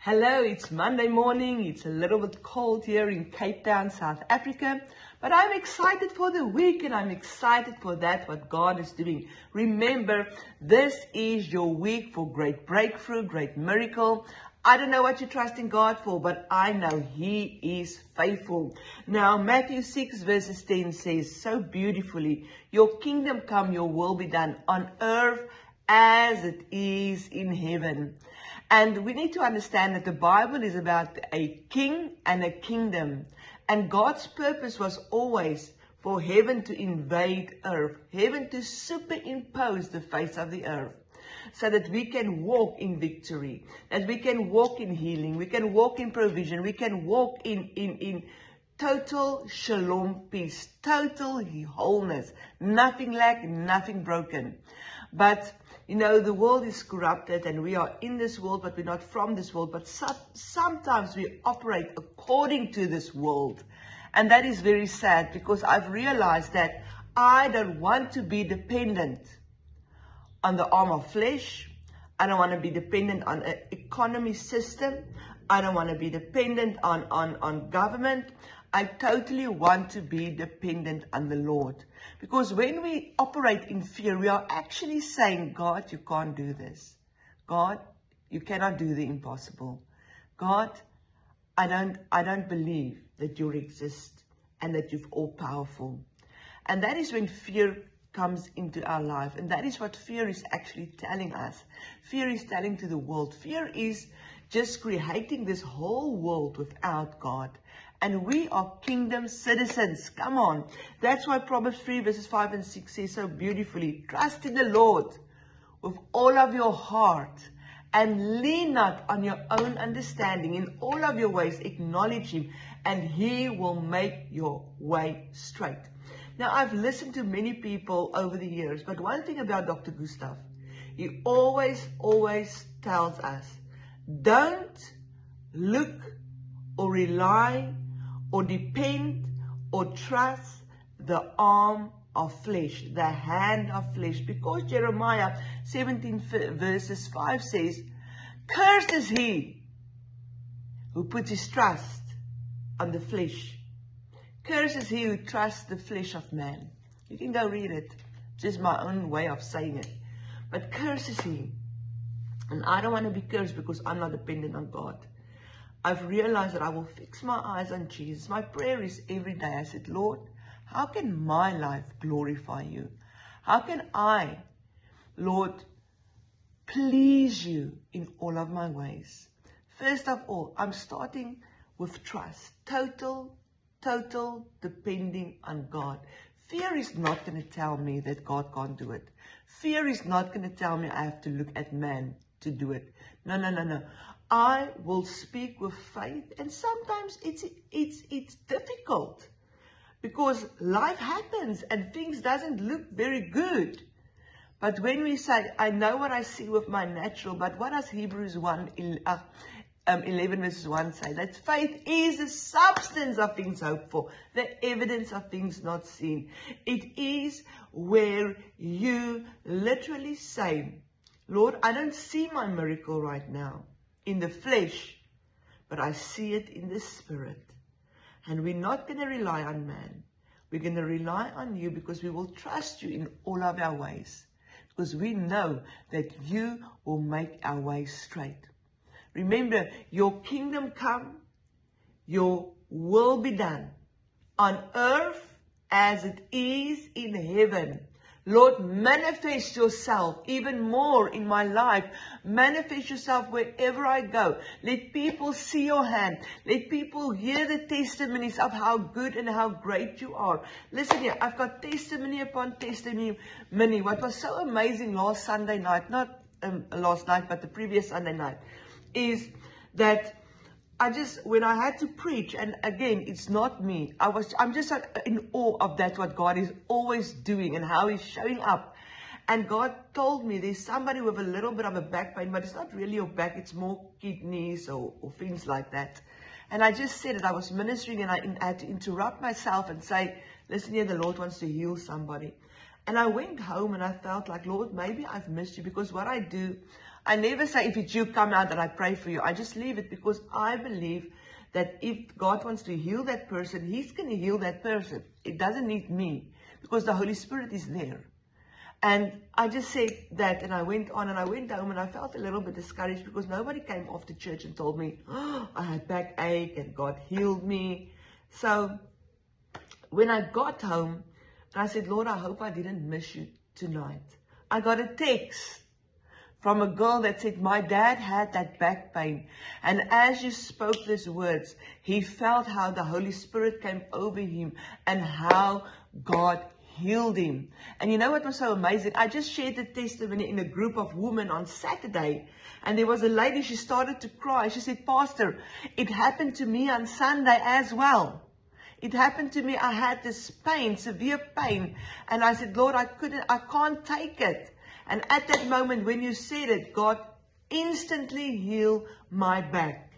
Hello, it's Monday morning. It's a little bit cold here in Cape Town, South Africa. But I'm excited for the week and I'm excited for what God is doing. Remember, this is your week for great breakthrough, great miracle. I don't know what you're trusting God for, but I know He is faithful. Now, Matthew 6 verses 10 says so beautifully, "Your kingdom come, your will be done on earth as it is in heaven." And we need to understand that the Bible is about a king and a kingdom. And God's purpose was always for heaven to invade earth, heaven to superimpose the face of the earth, so that we can walk in victory, that we can walk in healing, we can walk in provision, we can walk in total shalom peace, total wholeness, nothing lack, nothing broken. But, you know, the world is corrupted and we are in this world, but we're not from this world. But sometimes we operate according to this world. And that is very sad, because I've realized that I don't want to be dependent on the arm of flesh. I don't want to be dependent on an economy system. I don't want to be dependent on government. I totally want to be dependent on the Lord. Because when we operate in fear, we are actually saying, God, you can't do this. God, you cannot do the impossible. God, I don't believe that you exist and that you're all powerful. And that is when fear comes into our life. And that is what fear is actually telling us. Fear is telling to the world. Fear is just creating this whole world without God. And we are kingdom citizens. Come on. That's why Proverbs 3 verses 5 and 6 says so beautifully, "Trust in the Lord with all of your heart and lean not on your own understanding. In all of your ways acknowledge Him and He will make your way straight." Now, I've listened to many people over the years, but one thing about Dr. Gustav, he always tells us, don't look or rely or depend or trust the arm of flesh, the hand of flesh. Because Jeremiah 17 verses 5 says, "Cursed is he who puts his trust on the flesh. Cursed is he who trusts the flesh of man." You can go read it. Just my own way of saying it. But cursed is he. And I don't want to be cursed because I'm not dependent on God. I've realized that I will fix my eyes on Jesus. My prayer is every day, I said, Lord, how can my life glorify you? How can I, Lord, please you in all of my ways? First of all, I'm starting with trust. Total depending on God. Fear is not going to tell me that God can't do it. Fear is not going to tell me I have to look at man to do it. No. I will speak with faith, and sometimes it's difficult because life happens and things doesn't look very good. But when we say, I know what I see with my natural, but what does Hebrews 11 verses 1 say? That faith is the substance of things hoped for, the evidence of things not seen. It is where you literally say, Lord, I don't see my miracle right now in the flesh, but I see it in the spirit. And we're not going to rely on man. We're going to rely on you, because we will trust you in all of our ways, because we know that you will make our way straight. Remember, your kingdom come, your will be done on earth as it is in heaven. Lord, manifest yourself even more in my life. Manifest yourself wherever I go. Let people see your hand. Let people hear the testimonies of how good and how great you are. Listen here, I've got testimony upon testimony. What was so amazing last Sunday night, not last night, but the previous Sunday night, is that when I had to preach, and again, it's not me. I'm just in awe of that, what God is always doing and how He's showing up. And God told me there's somebody with a little bit of a back pain, but it's not really your back, it's more kidneys or things like that. And I just said it, I was ministering and I had to interrupt myself and say, listen here, the Lord wants to heal somebody. And I went home and I felt like, Lord, maybe I've missed you, because what I do, I never say, if it's you, come out, that I pray for you. I just leave it because I believe that if God wants to heal that person, He's going to heal that person. It doesn't need me because the Holy Spirit is there. And I just said that, and I went on, and I went home, and I felt a little bit discouraged because nobody came after church and told me, oh, I had backache and God healed me. So when I got home, I said, Lord, I hope I didn't miss you tonight. I got a text from a girl that said, my dad had that back pain. And as you spoke these words, he felt how the Holy Spirit came over him and how God healed him. And you know what was so amazing? I just shared the testimony in a group of women on Saturday. And there was a lady, she started to cry. She said, Pastor, it happened to me on Sunday as well. It happened to me. I had this pain, severe pain. And I said, Lord, I can't take it. And at that moment when you said it, God instantly healed my back.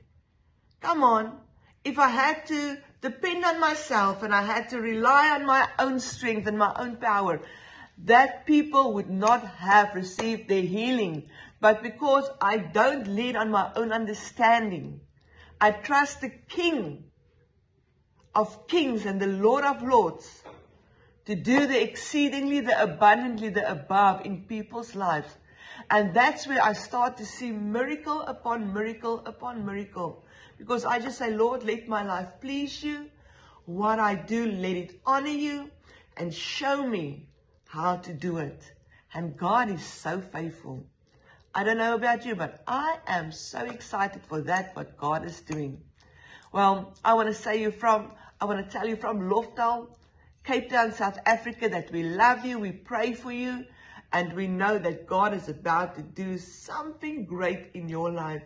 Come on. If I had to depend on myself and I had to rely on my own strength and my own power, that people would not have received their healing. But because I don't lean on my own understanding, I trust the King of Kings and the Lord of Lords to do the exceedingly, the abundantly, the above in people's lives. And that's where I start to see miracle upon miracle upon miracle. Because I just say, Lord, let my life please you. What I do, let it honor you. And show me how to do it. And God is so faithful. I don't know about you, but I am so excited for that, what God is doing. Well, I want to tell you from Loftal, Cape Town, South Africa, that we love you, we pray for you, and we know that God is about to do something great in your life.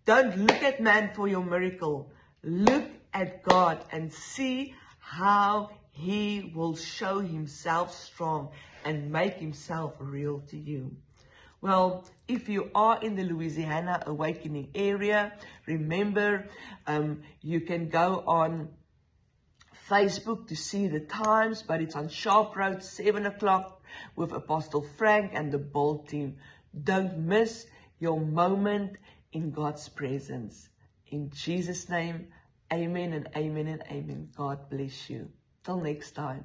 Don't look at man for your miracle. Look at God and see how He will show Himself strong and make Himself real to you. Well, if you are in the Louisiana Awakening area, remember, you can go on Facebook to see the times, but it's on Sharp Road, 7 o'clock with Apostle Frank and the Bold team. Don't miss your moment in God's presence. In Jesus' name, amen and amen and amen. God bless you. Till next time.